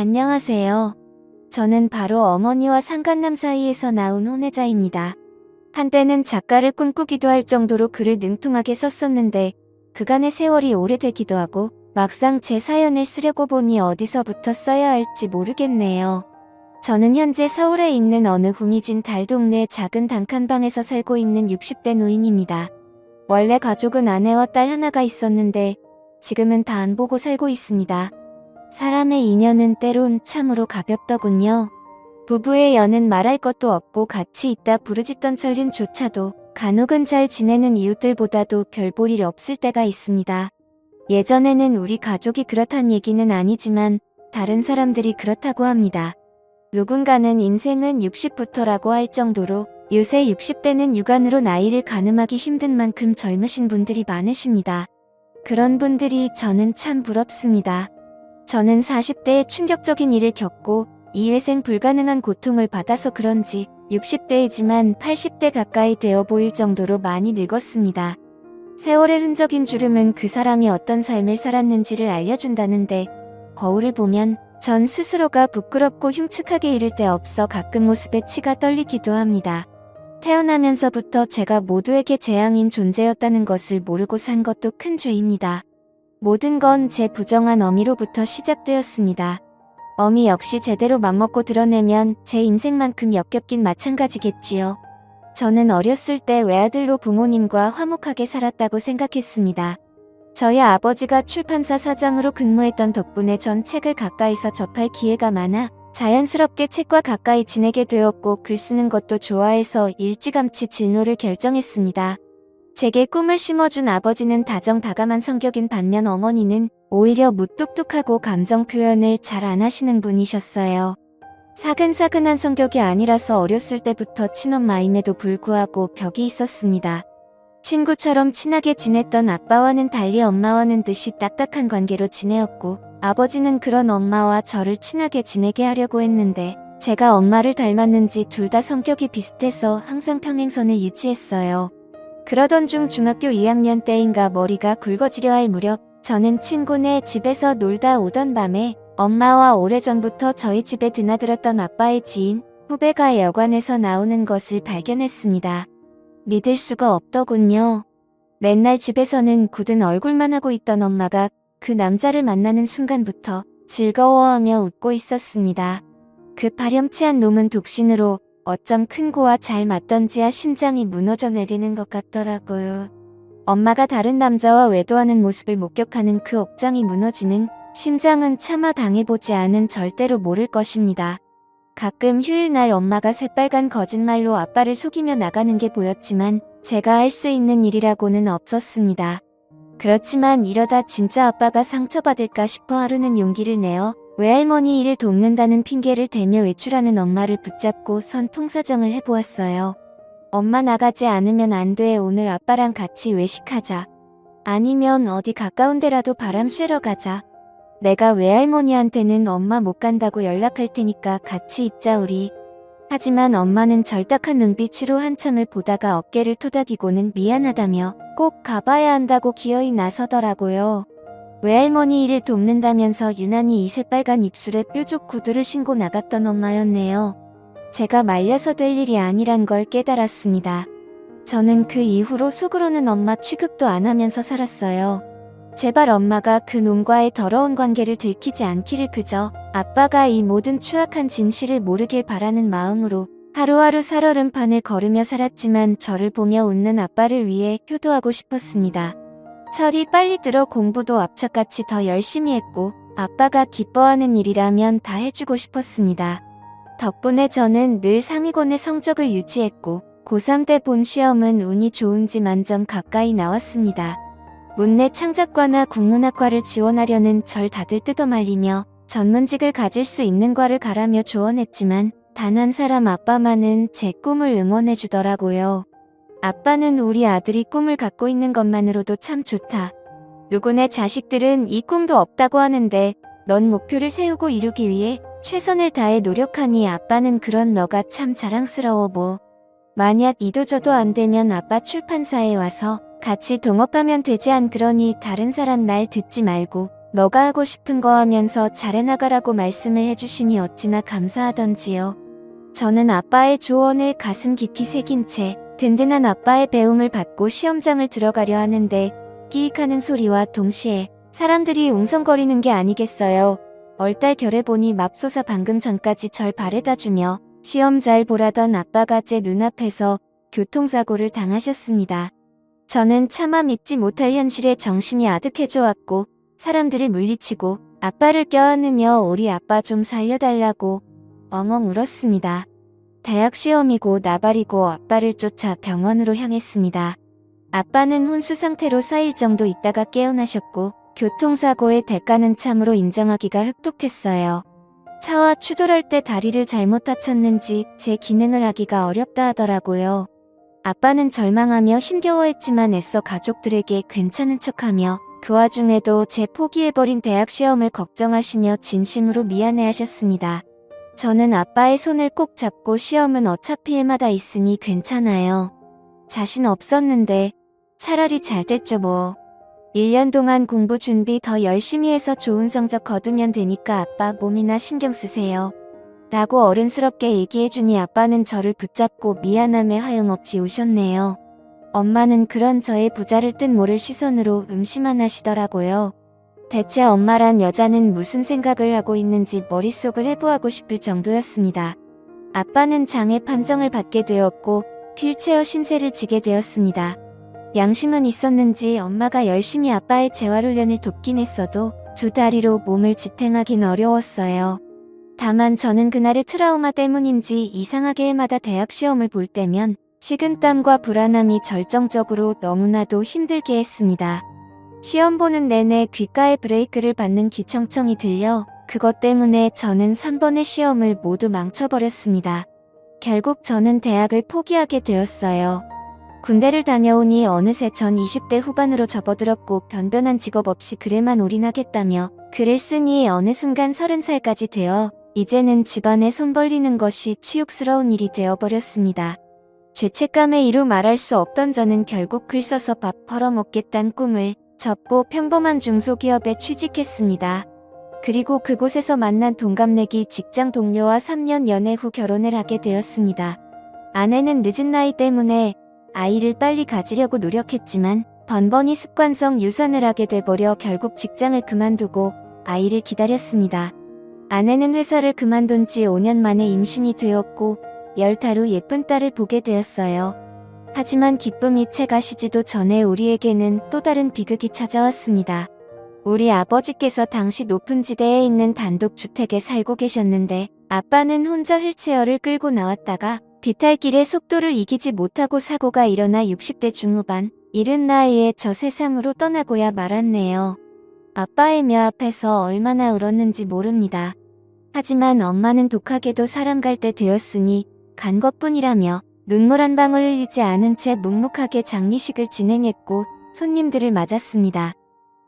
안녕하세요. 저는 바로 어머니와 상간남 사이에서 나온 혼외자입니다. 한때는 작가를 꿈꾸기도 할 정도로 글을 능통하게 썼었는데 그간의 세월이 오래되기도 하고 막상 제 사연을 쓰려고 보니 어디서부터 써야 할지 모르겠네요. 저는 현재 서울에 있는 어느 후미진 달 동네 작은 단칸방에서 살고 있는 60대 노인입니다. 원래 가족은 아내와 딸 하나가 있었는데 지금은 다 안 보고 살고 있습니다. 사람의 인연은 때론 참으로 가볍더군요. 부부의 연은 말할 것도 없고 같이 있다 부르짖던 철륜조차도 간혹은 잘 지내는 이웃들보다도 별 볼 일 없을 때가 있습니다. 예전에는 우리 가족이 그렇단 얘기는 아니지만 다른 사람들이 그렇다고 합니다. 누군가는 인생은 60부터라고 할 정도로 요새 60대는 육안으로 나이를 가늠하기 힘든 만큼 젊으신 분들이 많으십니다. 그런 분들이 저는 참 부럽습니다. 저는 40대에 충격적인 일을 겪고 이회생 불가능한 고통을 받아서 그런지 60대이지만 80대 가까이 되어 보일 정도로 많이 늙었습니다. 세월의 흔적인 주름은 그 사람이 어떤 삶을 살았는지를 알려준다는데 거울을 보면 전 스스로가 부끄럽고 흉측하게 이를 데 없어 가끔 모습에 치가 떨리기도 합니다. 태어나면서부터 제가 모두에게 재앙인 존재였다는 것을 모르고 산 것도 큰 죄입니다. 모든 건 제 부정한 어미로부터 시작되었습니다. 어미 역시 제대로 맘먹고 드러내면 제 인생만큼 역겹긴 마찬가지겠지요. 저는 어렸을 때 외아들로 부모님과 화목하게 살았다고 생각했습니다. 저희 아버지가 출판사 사장으로 근무했던 덕분에 전 책을 가까이서 접할 기회가 많아 자연스럽게 책과 가까이 지내게 되었고 글 쓰는 것도 좋아해서 일찌감치 진로를 결정했습니다. 제게 꿈을 심어준 아버지는 다정다감한 성격인 반면 어머니는 오히려 무뚝뚝하고 감정 표현을 잘 안 하시는 분이셨어요. 사근사근한 성격이 아니라서 어렸을 때부터 친엄마임에도 불구하고 벽이 있었습니다. 친구처럼 친하게 지냈던 아빠와는 달리 엄마와는 듯이 딱딱한 관계로 지내었고 아버지는 그런 엄마와 저를 친하게 지내게 하려고 했는데 제가 엄마를 닮았는지 둘 다 성격이 비슷해서 항상 평행선을 유지했어요. 그러던 중 중학교 2학년 때인가 머리가 굵어지려 할 무렵 저는 친구네 집에서 놀다 오던 밤에 엄마와 오래전부터 저희 집에 드나들었던 아빠의 지인, 후배가 여관에서 나오는 것을 발견했습니다. 믿을 수가 없더군요. 맨날 집에서는 굳은 얼굴만 하고 있던 엄마가 그 남자를 만나는 순간부터 즐거워하며 웃고 있었습니다. 그 파렴치한 놈은 독신으로 어쩜 큰 고와 잘 맞던지야 심장이 무너져 내리는 것 같더라고요. 엄마가 다른 남자와 외도하는 모습을 목격하는 그 억장이 무너지는 심장은 차마 당해보지 않은 절대로 모를 것입니다. 가끔 휴일날 엄마가 새빨간 거짓말로 아빠를 속이며 나가는 게 보였지만 제가 할 수 있는 일이라고는 없었습니다. 그렇지만 이러다 진짜 아빠가 상처받을까 싶어 하루는 용기를 내어 외할머니 일을 돕는다는 핑계를 대며 외출하는 엄마를 붙잡고 통사정을 해보았어요. 엄마 나가지 않으면 안 돼. 오늘 아빠랑 같이 외식하자. 아니면 어디 가까운 데라도 바람 쐬러 가자. 내가 외할머니한테는 엄마 못 간다고 연락할 테니까 같이 있자 우리. 하지만 엄마는 절딱한 눈빛으로 한참을 보다가 어깨를 토닥이고는 미안하다며 꼭 가봐야 한다고 기어이 나서더라고요. 외할머니 일을 돕는다면서 유난히 이 새빨간 입술에 뾰족 구두를 신고 나갔던 엄마였네요. 제가 말려서 될 일이 아니란 걸 깨달았습니다. 저는 그 이후로 속으로는 엄마 취급도 안 하면서 살았어요. 제발 엄마가 그 놈과의 더러운 관계를 들키지 않기를 그저 아빠가 이 모든 추악한 진실을 모르길 바라는 마음으로 하루하루 살얼음판을 걸으며 살았지만 저를 보며 웃는 아빠를 위해 효도하고 싶었습니다. 철이 빨리 들어 공부도 앞차같이 더 열심히 했고 아빠가 기뻐하는 일이라면 다 해주고 싶었습니다. 덕분에 저는 늘 상위권의 성적을 유지했고 고3 때 본 시험은 운이 좋은지 만점 가까이 나왔습니다. 문내 창작과나 국문학과를 지원하려는 절 다들 뜯어말리며 전문직을 가질 수 있는 과를 가라며 조언했지만 단 한 사람 아빠만은 제 꿈을 응원해주더라고요. 아빠는 우리 아들이 꿈을 갖고 있는 것만으로도 참 좋다. 누구네 자식들은 이 꿈도 없다고 하는데 넌 목표를 세우고 이루기 위해 최선을 다해 노력하니 아빠는 그런 너가 참 자랑스러워 뭐. 만약 이도저도 안 되면 아빠 출판사에 와서 같이 동업하면 되지 안 그러니 다른 사람 말 듣지 말고 너가 하고 싶은 거 하면서 잘해나가라고 말씀을 해주시니 어찌나 감사하던지요. 저는 아빠의 조언을 가슴 깊이 새긴 채 든든한 아빠의 배움을 받고 시험장을 들어가려 하는데 끼익하는 소리와 동시에 사람들이 웅성거리는 게 아니겠어요. 얼떨결에 보니 맙소사 방금 전까지 절 바래다주며 시험 잘 보라던 아빠가 제 눈앞에서 교통사고를 당하셨습니다. 저는 차마 믿지 못할 현실에 정신이 아득해져 왔고 사람들을 물리치고 아빠를 껴안으며 우리 아빠 좀 살려달라고 엉엉 울었습니다. 대학 시험이고 나발이고 아빠를 쫓아 병원으로 향했습니다. 아빠는 혼수 상태로 4일 정도 있다가 깨어나셨고 교통사고의 대가는 참으로 인정하기가 흡독했어요. 차와 추돌할 때 다리를 잘못 다쳤는지 제 기능을 하기가 어렵다 하더라고요. 아빠는 절망하며 힘겨워했지만 애써 가족들에게 괜찮은 척하며 그 와중에도 제 포기해버린 대학 시험을 걱정하시며 진심으로 미안해하셨습니다. 저는 아빠의 손을 꼭 잡고 시험은 어차피 해마다 있으니 괜찮아요. 자신 없었는데 차라리 잘 됐죠 뭐. 1년 동안 공부 준비 더 열심히 해서 좋은 성적 거두면 되니까 아빠 몸이나 신경 쓰세요. 라고 어른스럽게 얘기해주니 아빠는 저를 붙잡고 미안함에 하염없이 우셨네요. 엄마는 그런 저의 부자를 뜻 모를 시선으로 음심만 하시더라고요. 대체 엄마란 여자는 무슨 생각을 하고 있는지 머릿속을 해부하고 싶을 정도였습니다. 아빠는 장애 판정을 받게 되었고 휠체어 신세를 지게 되었습니다. 양심은 있었는지 엄마가 열심히 아빠의 재활훈련을 돕긴 했어도 두 다리로 몸을 지탱하긴 어려웠어요. 다만 저는 그날의 트라우마 때문인지 이상하게 해마다 대학 시험을 볼 때면 식은땀과 불안함이 절정적으로 너무나도 힘들게 했습니다. 시험 보는 내내 귓가에 브레이크를 밟는 기청청이 들려 그것 때문에 저는 3번의 시험을 모두 망쳐버렸습니다. 결국 저는 대학을 포기하게 되었어요. 군대를 다녀오니 어느새 전 20대 후반으로 접어들었고 변변한 직업 없이 글에만 올인하겠다며 글을 쓰니 어느 순간 30살까지 되어 이제는 집안에 손 벌리는 것이 치욕스러운 일이 되어버렸습니다. 죄책감에 이루 말할 수 없던 저는 결국 글 써서 밥 벌어먹겠다는 꿈을 접고 평범한 중소기업에 취직했습니다. 그리고 그곳에서 만난 동갑내기 직장 동료와 3년 연애 후 결혼을 하게 되었습니다. 아내는 늦은 나이 때문에 아이를 빨리 가지려고 노력했지만 번번이 습관성 유산을 하게 돼버려 결국 직장을 그만두고 아이를 기다렸습니다. 아내는 회사를 그만둔 지 5년 만에 임신이 되었고 10달 후 예쁜 딸을 보게 되었어요. 하지만 기쁨이 채 가시지도 전에 우리에게는 또 다른 비극이 찾아왔습니다. 우리 아버지께서 당시 높은 지대에 있는 단독주택에 살고 계셨는데 아빠는 혼자 휠체어를 끌고 나왔다가 비탈길에 속도를 이기지 못하고 사고가 일어나 60대 중후반, 이른 나이에 저 세상으로 떠나고야 말았네요. 아빠의 묘 앞에서 얼마나 울었는지 모릅니다. 하지만 엄마는 독하게도 사람 갈 때 되었으니 간 것뿐이라며 눈물 한 방울 흘리지 않은 채 묵묵하게 장례식을 진행했고 손님들을 맞았습니다.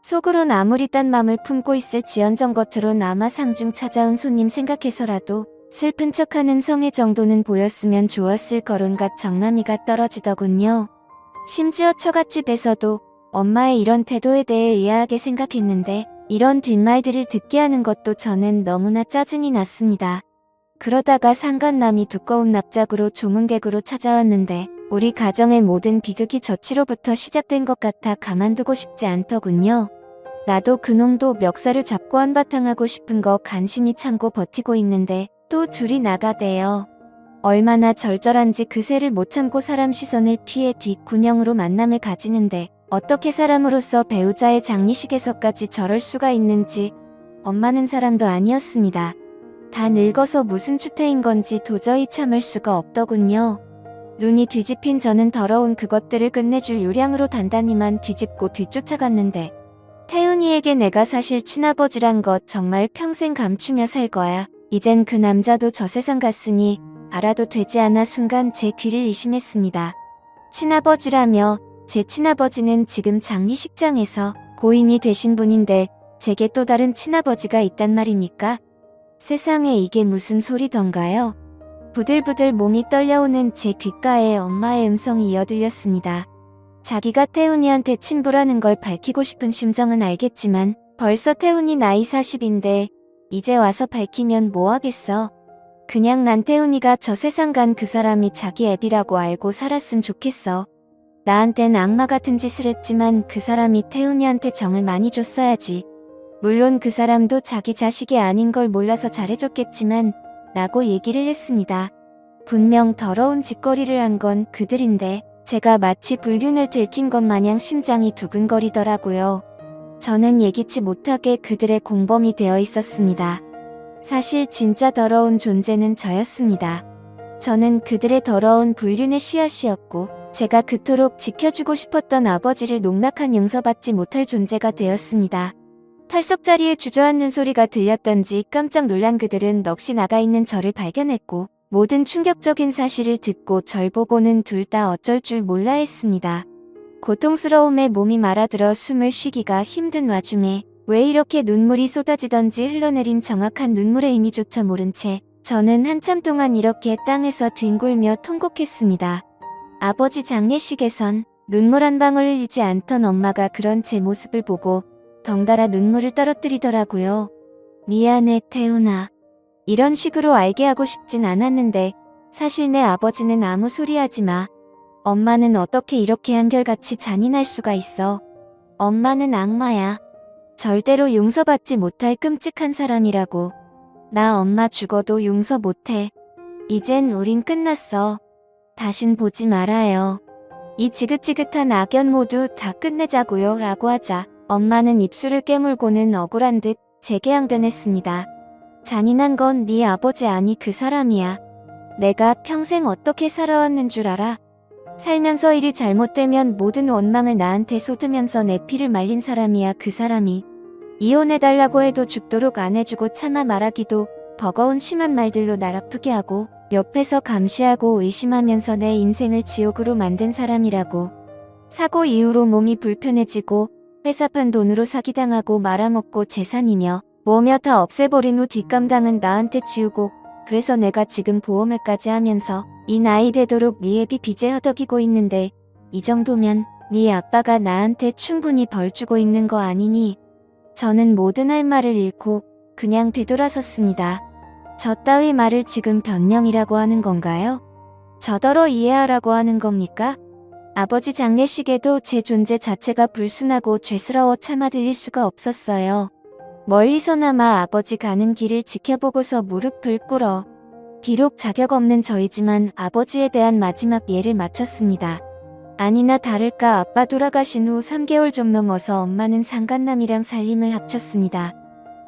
속으론 아무리 딴 맘을 품고 있을 지언정 겉으론 아마 상중 찾아온 손님 생각해서라도 슬픈 척하는 성의 정도는 보였으면 좋았을 거론가 정남이가 떨어지더군요. 심지어 처갓집에서도 엄마의 이런 태도에 대해 의아하게 생각했는데 이런 뒷말들을 듣게 하는 것도 저는 너무나 짜증이 났습니다. 그러다가 상간남이 두꺼운 납작으로 조문객으로 찾아왔는데 우리 가정의 모든 비극이 저치로부터 시작된 것 같아 가만두고 싶지 않더군요. 나도 그놈도 멱살을 잡고 한바탕 하고 싶은 거 간신히 참고 버티고 있는데 또 둘이 나가대요. 얼마나 절절한지 그새를 못 참고 사람 시선을 피해 뒷구녕으로 만남을 가지는데 어떻게 사람으로서 배우자의 장례식에서까지 저럴 수가 있는지. 엄마는 사람도 아니었습니다. 다 늙어서 무슨 추태인 건지 도저히 참을 수가 없더군요. 눈이 뒤집힌 저는 더러운 그것들을 끝내줄 요량으로 단단히만 뒤집고 뒤쫓아갔는데 태훈이에게 내가 사실 친아버지란 것 정말 평생 감추며 살 거야. 이젠 그 남자도 저 세상 갔으니 알아도 되지 않아 순간 제 귀를 의심했습니다. 친아버지라며 제 친아버지는 지금 장례식장에서 고인이 되신 분인데 제게 또 다른 친아버지가 있단 말입니까? 세상에 이게 무슨 소리던가요? 부들부들 몸이 떨려오는 제 귓가에 엄마의 음성이 이어들렸습니다. 자기가 태훈이한테 친부라는 걸 밝히고 싶은 심정은 알겠지만 벌써 태훈이 나이 40인데 이제 와서 밝히면 뭐하겠어. 그냥 난 태훈이가 저 세상 간 그 사람이 자기 애비라고 알고 살았음 좋겠어. 나한텐 악마 같은 짓을 했지만 그 사람이 태훈이한테 정을 많이 줬어야지. 물론 그 사람도 자기 자식이 아닌 걸 몰라서 잘해줬겠지만 라고 얘기를 했습니다. 분명 더러운 짓거리를 한 건 그들인데 제가 마치 불륜을 들킨 것 마냥 심장이 두근거리더라고요. 저는 예기치 못하게 그들의 공범이 되어 있었습니다. 사실 진짜 더러운 존재는 저였습니다. 저는 그들의 더러운 불륜의 씨앗이었고 제가 그토록 지켜주고 싶었던 아버지를 농락한 용서받지 못할 존재가 되었습니다. 털석 자리에 주저앉는 소리가 들렸던지 깜짝 놀란 그들은 넋이 나가 있는 저를 발견했고 모든 충격적인 사실을 듣고 절 보고는 둘 다 어쩔 줄 몰라 했습니다. 고통스러움에 몸이 말아들어 숨을 쉬기가 힘든 와중에 왜 이렇게 눈물이 쏟아지던지 흘러내린 정확한 눈물의 의미조차 모른 채 저는 한참 동안 이렇게 땅에서 뒹굴며 통곡했습니다. 아버지 장례식에선 눈물 한 방울 흘리지 않던 엄마가 그런 제 모습을 보고 덩달아 눈물을 떨어뜨리더라고요. 미안해 태훈아. 이런 식으로 알게 하고 싶진 않았는데 사실 내 아버지는 아무 소리 하지 마. 엄마는 어떻게 이렇게 한결같이 잔인할 수가 있어. 엄마는 악마야. 절대로 용서받지 못할 끔찍한 사람이라고. 나 엄마 죽어도 용서 못해. 이젠 우린 끝났어. 다신 보지 말아요. 이 지긋지긋한 악연 모두 다 끝내자고요 라고 하자 엄마는 입술을 깨물고는 억울한 듯 재개항변했습니다. 잔인한 건 네 아버지 아니 그 사람이야. 내가 평생 어떻게 살아왔는 줄 알아? 살면서 일이 잘못되면 모든 원망을 나한테 쏟으면서 내 피를 말린 사람이야 그 사람이. 이혼해달라고 해도 죽도록 안 해주고 차마 말하기도 버거운 심한 말들로 날 아프게 하고 옆에서 감시하고 의심하면서 내 인생을 지옥으로 만든 사람이라고. 사고 이후로 몸이 불편해지고 회사판 돈으로 사기당하고 말아먹고 재산이며 뭐며 다 없애버린 후 뒷감당은 나한테 지우고 그래서 내가 지금 보험을까지 하면서 이 나이 되도록 네 애비 빚에 허덕이고 있는데 이 정도면 네 아빠가 나한테 충분히 벌 주고 있는 거 아니니? 저는 모든 할 말을 잃고 그냥 뒤돌아섰습니다. 저 따위 말을 지금 변명이라고 하는 건가요? 저더러 이해하라고 하는 겁니까? 아버지 장례식에도 제 존재 자체가 불순하고 죄스러워 차마 들릴 수가 없었어요. 멀리서나마 아버지 가는 길을 지켜보고서 무릎을 꿇어 비록 자격 없는 저이지만 아버지에 대한 마지막 예를 마쳤습니다. 아니나 다를까 아빠 돌아가신 후 3개월 좀 넘어서 엄마는 상간남이랑 살림을 합쳤습니다.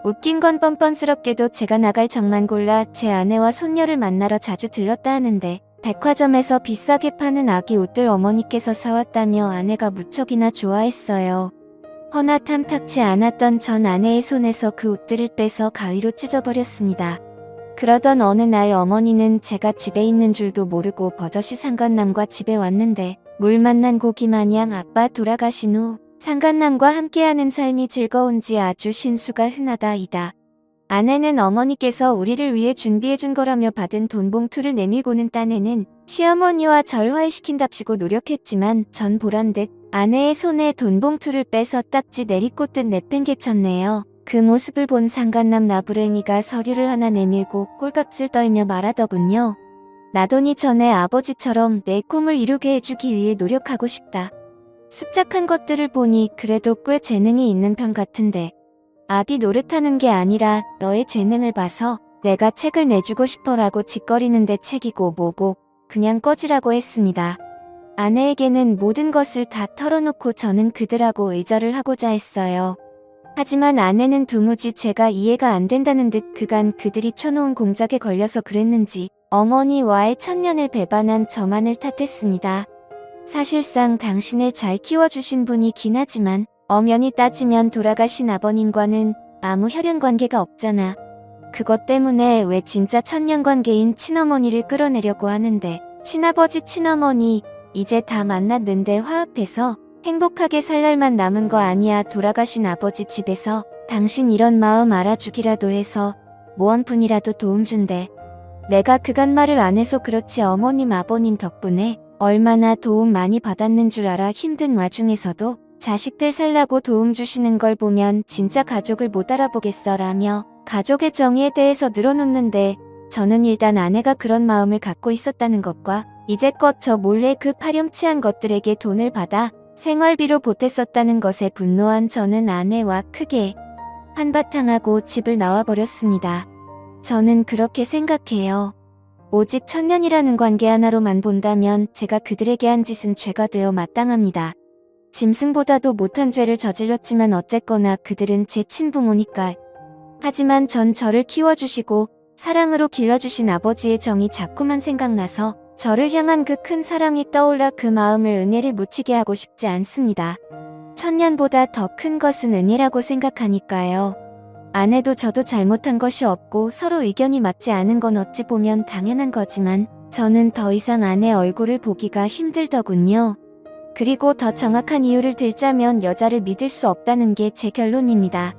웃긴 건 뻔뻔스럽게도 제가 나갈 정만 골라 제 아내와 손녀를 만나러 자주 들렀다 하는데 백화점에서 비싸게 파는 아기 옷들 어머니께서 사왔다며 아내가 무척이나 좋아했어요. 허나 탐탁치 않았던 전 아내의 손에서 그 옷들을 빼서 가위로 찢어버렸습니다. 그러던 어느 날 어머니는 제가 집에 있는 줄도 모르고 버젓이 상간남과 집에 왔는데 물 만난 고기 마냥 아빠 돌아가신 후 상간남과 함께하는 삶이 즐거운지 아주 신수가 흔하다이다. 아내는 어머니께서 우리를 위해 준비해준 거라며 받은 돈 봉투를 내밀고는 딴에는 시어머니와 절 화해시킨답시고 노력했지만 전 보란듯 아내의 손에 돈 봉투를 빼서 딱지 내리꽂듯 내팽개쳤네요. 그 모습을 본 상간남 나부랭이가 서류를 하나 내밀고 꼴깍질 떨며 말하더군요. 나돈이 전에 아버지처럼 내 꿈을 이루게 해주기 위해 노력하고 싶다. 습작한 것들을 보니 그래도 꽤 재능이 있는 편 같은데 아비 노릇하는 게 아니라 너의 재능을 봐서 내가 책을 내주고 싶어라고 짓거리는데 책이고 뭐고 그냥 꺼지라고 했습니다. 아내에게는 모든 것을 다 털어놓고 저는 그들하고 의절을 하고자 했어요. 하지만 아내는 도무지 제가 이해가 안 된다는 듯 그간 그들이 쳐놓은 공작에 걸려서 그랬는지 어머니와의 천년을 배반한 저만을 탓했습니다. 사실상 당신을 잘 키워주신 분이긴 하지만 엄연히 따지면 돌아가신 아버님과는 아무 혈연관계가 없잖아. 그것 때문에 왜 진짜 천년관계인 친어머니를 끌어내려고 하는데 친아버지 친어머니 이제 다 만났는데 화합해서 행복하게 살 날만 남은 거 아니야. 돌아가신 아버지 집에서 당신 이런 마음 알아주기라도 해서 뭐 한 푼이라도 도움 준대. 내가 그간 말을 안 해서 그렇지 어머님 아버님 덕분에 얼마나 도움 많이 받았는 줄 알아. 힘든 와중에서도 자식들 살라고 도움 주시는 걸 보면 진짜 가족을 못 알아보겠어 라며 가족의 정의에 대해서 늘어놓는데 저는 일단 아내가 그런 마음을 갖고 있었다는 것과 이제껏 저 몰래 그 파렴치한 것들에게 돈을 받아 생활비로 보탰었다는 것에 분노한 저는 아내와 크게 한바탕하고 집을 나와버렸습니다. 저는 그렇게 생각해요. 오직 천년이라는 관계 하나로만 본다면 제가 그들에게 한 짓은 죄가 되어 마땅합니다. 짐승보다도 못한 죄를 저질렀지만 어쨌거나 그들은 제 친부모니까. 하지만 전 저를 키워주시고 사랑으로 길러주신 아버지의 정이 자꾸만 생각나서 저를 향한 그 큰 사랑이 떠올라 그 마음을 은혜를 묻히게 하고 싶지 않습니다. 천년보다 더 큰 것은 은혜라고 생각하니까요. 아내도 저도 잘못한 것이 없고 서로 의견이 맞지 않은 건 어찌 보면 당연한 거지만 저는 더 이상 아내 얼굴을 보기가 힘들더군요. 그리고 더 정확한 이유를 들자면 여자를 믿을 수 없다는 게 제 결론입니다.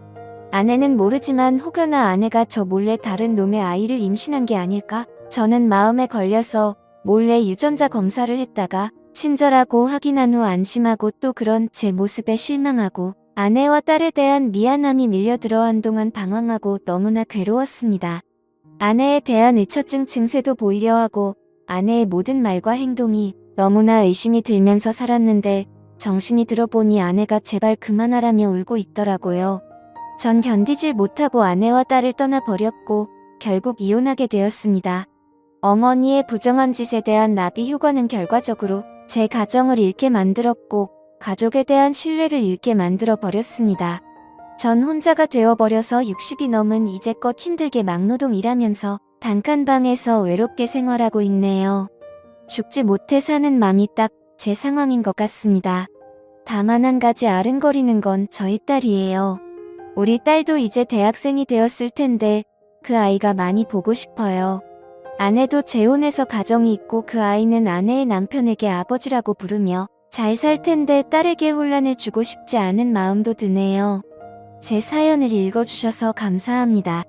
아내는 모르지만 혹여나 아내가 저 몰래 다른 놈의 아이를 임신한 게 아닐까? 저는 마음에 걸려서 몰래 유전자 검사를 했다가 친절하고 확인한 후 안심하고 또 그런 제 모습에 실망하고 아내와 딸에 대한 미안함이 밀려들어 한동안 방황하고 너무나 괴로웠습니다. 아내에 대한 의처증 증세도 보이려 하고 아내의 모든 말과 행동이 너무나 의심이 들면서 살았는데 정신이 들어보니 아내가 제발 그만하라며 울고 있더라고요. 전 견디질 못하고 아내와 딸을 떠나버렸고 결국 이혼하게 되었습니다. 어머니의 부정한 짓에 대한 나비 효과는 결과적으로 제 가정을 잃게 만들었고 가족에 대한 신뢰를 잃게 만들어 버렸습니다. 전 혼자가 되어버려서 60이 넘은 이제껏 힘들게 막노동 일하면서 단칸방에서 외롭게 생활하고 있네요. 죽지 못해 사는 맘이 딱 제 상황인 것 같습니다. 다만 한 가지 아른거리는 건 저희 딸이에요. 우리 딸도 이제 대학생이 되었을 텐데 그 아이가 많이 보고 싶어요. 아내도 재혼해서 가정이 있고 그 아이는 아내의 남편에게 아버지라고 부르며 잘 살 텐데 딸에게 혼란을 주고 싶지 않은 마음도 드네요. 제 사연을 읽어주셔서 감사합니다.